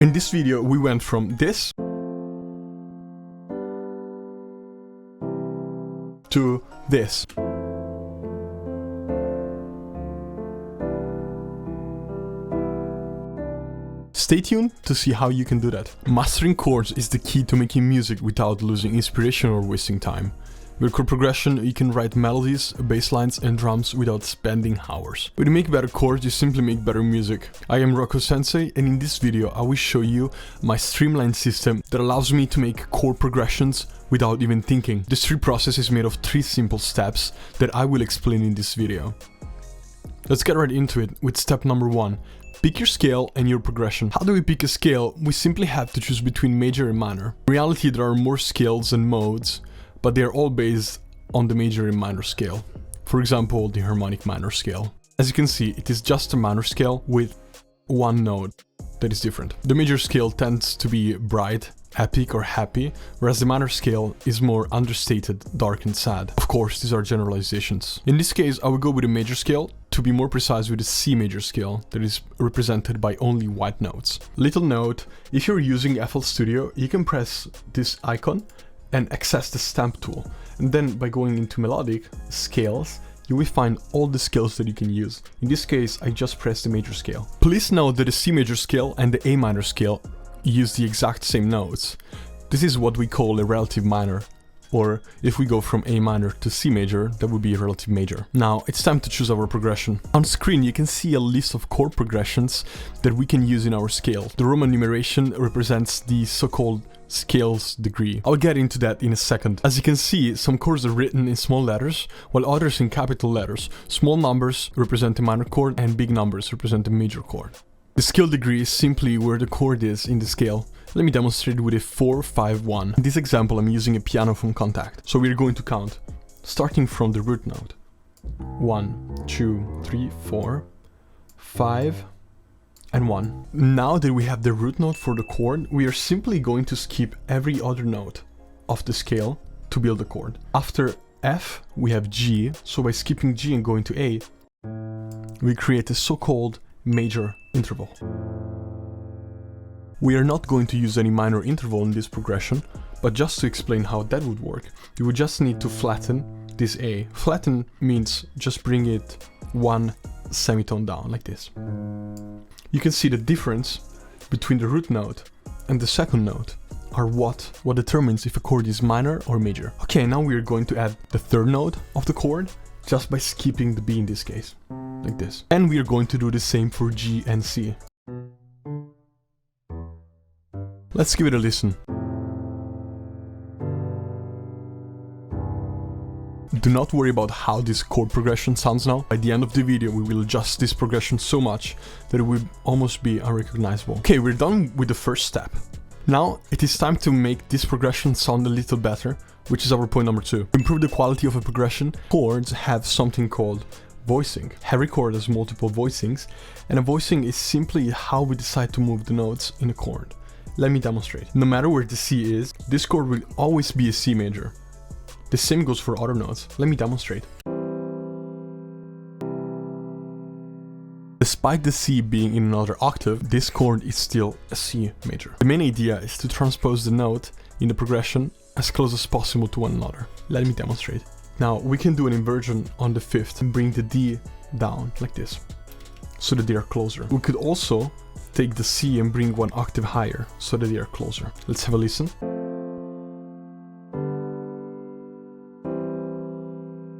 In this video, we went from this to this. Stay tuned to see how you can do that. Mastering chords is the key to making music without losing inspiration or wasting time. With chord progression, you can write melodies, bass lines and drums without spending hours. When you make better chords, you simply make better music. I am Roko Sensei, and in this video I will show you my streamlined system that allows me to make chord progressions without even thinking. This process is made of 3 simple steps that I will explain in this video. Let's get right into it with step number 1. Pick your scale and your progression. How do we pick a scale? We simply have to choose between major and minor. In reality, there are more scales and modes, but they are all based on the major and minor scale. For example, the harmonic minor scale. As you can see, it is just a minor scale with one note that is different. The major scale tends to be bright, epic or happy, whereas the minor scale is more understated, dark and sad. Of course, these are generalizations. In this case, I will go with a major scale, to be more precise with a C major scale that is represented by only white notes. Little note, if you're using FL Studio, you can press this icon and access the stamp tool. And then by going into melodic scales, you will find all the scales that you can use. In this case, I just pressed the major scale. Please note that the C major scale and the A minor scale use the exact same notes. This is what we call a relative minor, or if we go from A minor to C major, that would be a relative major. Now it's time to choose our progression. On screen you can see a list of chord progressions that we can use in our scale. The Roman numeration represents the so-called scales degree. I'll get into that in a second. As you can see, some chords are written in small letters, while others in capital letters. Small numbers represent a minor chord and big numbers represent a major chord. The scale degree is simply where the chord is in the scale. Let me demonstrate with a 4-5-1. In this example, I'm using a piano phone contact. So we're going to count, starting from the root note. 1, 2, 3, 4, 5, and 1. Now that we have the root note for the chord, we are simply going to skip every other note of the scale to build a chord. After F, we have G, so by skipping G and going to A, we create a so-called major interval. We are not going to use any minor interval in this progression, but just to explain how that would work, you would just need to flatten this A. Flatten means just bring it one semitone down, like this. You can see the difference between the root note and the second note are what determines if a chord is minor or major. Okay, now we are going to add the third note of the chord just by skipping the B in this case, like this. And we are going to do the same for G and C. Let's give it a listen. Do not worry about how this chord progression sounds now. By the end of the video, we will adjust this progression so much that it will almost be unrecognizable. Okay, we're done with the first step. Now, it is time to make this progression sound a little better, which is our point number 2. To improve the quality of a progression, chords have something called voicing. Every chord has multiple voicings, and a voicing is simply how we decide to move the notes in a chord. Let me demonstrate. No matter where the C is, this chord will always be a C major. The same goes for other notes. Let me demonstrate. Despite the C being in another octave, this chord is still a C major. The main idea is to transpose the note in the progression as close as possible to one another. Let me demonstrate. Now we can do an inversion on the 5th and bring the D down like this, so that they are closer. We could also take the C and bring one octave higher, so that they are closer. Let's have a listen.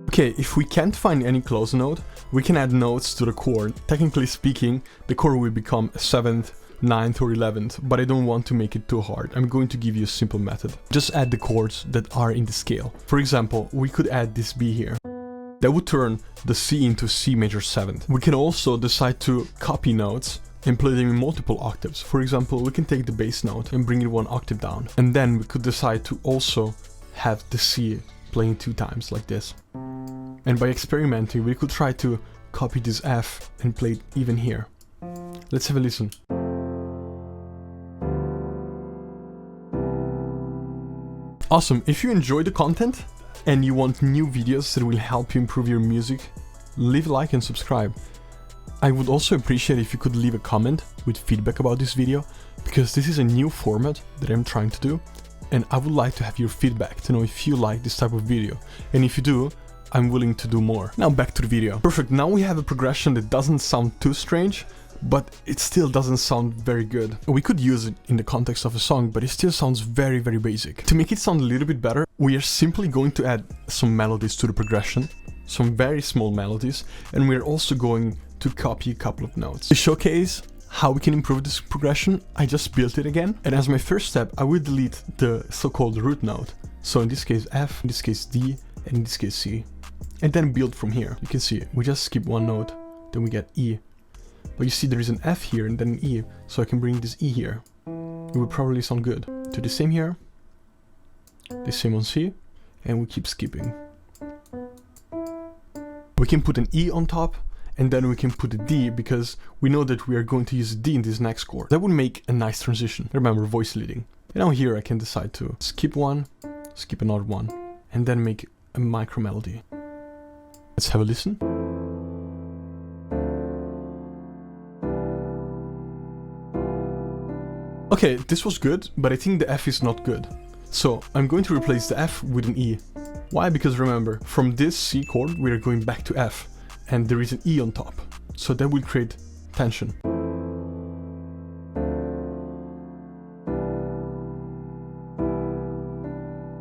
Okay, if we can't find any close note, we can add notes to the chord. Technically speaking, the chord will become a 7th, 9th or 11th, but I don't want to make it too hard. I'm going to give you a simple method. Just add the chords that are in the scale. For example, we could add this B here. That would turn the C into C major 7th. We can also decide to copy notes and play them in multiple octaves. For example, we can take the bass note and bring it one octave down. And then we could decide to also have the C playing 2 times like this. And by experimenting, we could try to copy this F and play it even here. Let's have a listen. Awesome, if you enjoy the content and you want new videos that will help you improve your music, leave a like and subscribe. I would also appreciate if you could leave a comment with feedback about this video, because this is a new format that I'm trying to do, and I would like to have your feedback to know if you like this type of video, and if you do, I'm willing to do more. Now back to the video. Perfect, now we have a progression that doesn't sound too strange, but it still doesn't sound very good. We could use it in the context of a song, but it still sounds very basic. To make it sound a little bit better, we are simply going to add some melodies to the progression, some very small melodies, and we're also going to copy a couple of notes. To showcase how we can improve this progression, I just built it again, and as my first step, I will delete the so-called root note. So in this case F, in this case D, and in this case C. And then build from here. You can see, we just skip one note, then we get E. But you see there is an F here and then an E, so I can bring this E here. It would probably sound good. Do the same here, the same on C, and we keep skipping. We can put an E on top, and then we can put a D, because we know that we are going to use a D in this next chord. That would make a nice transition. Remember, voice leading. And now here I can decide to skip one, skip another one, and then make a micro melody. Let's have a listen. Okay, this was good, but I think the F is not good. So I'm going to replace the F with an E. Why? Because remember, from this C chord we are going back to F, and there is an E on top. So that will create tension.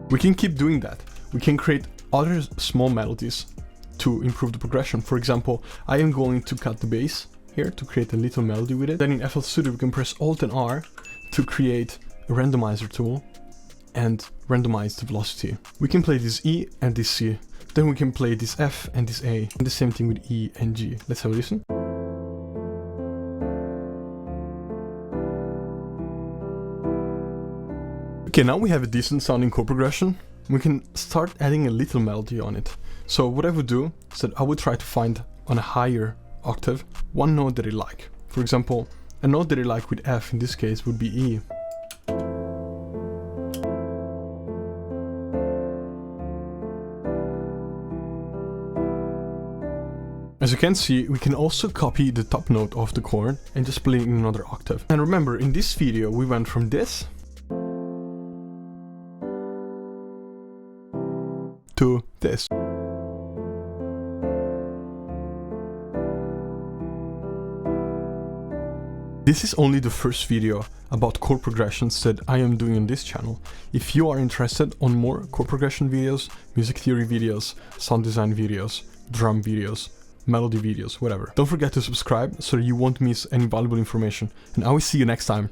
We can keep doing that. We can create other small melodies to improve the progression. For example, I am going to cut the bass here to create a little melody with it. Then in FL Studio we can press Alt and R to create a randomizer tool and randomize the velocity. We can play this E and this C. Then we can play this F and this A. And the same thing with E and G. Let's have a listen. Okay, now we have a decent sounding chord progression. We can start adding a little melody on it. So what I would do is that I would try to find on a higher octave one note that I like. For example, a note that I like with F in this case would be E. As you can see, we can also copy the top note of the chord and just play in another octave. And remember, in this video we went from this to this. This is only the first video about chord progressions that I am doing on this channel. If you are interested on more chord progression videos, music theory videos, sound design videos, drum videos, melody videos, whatever, don't forget to subscribe so that you won't miss any valuable information, and I will see you next time.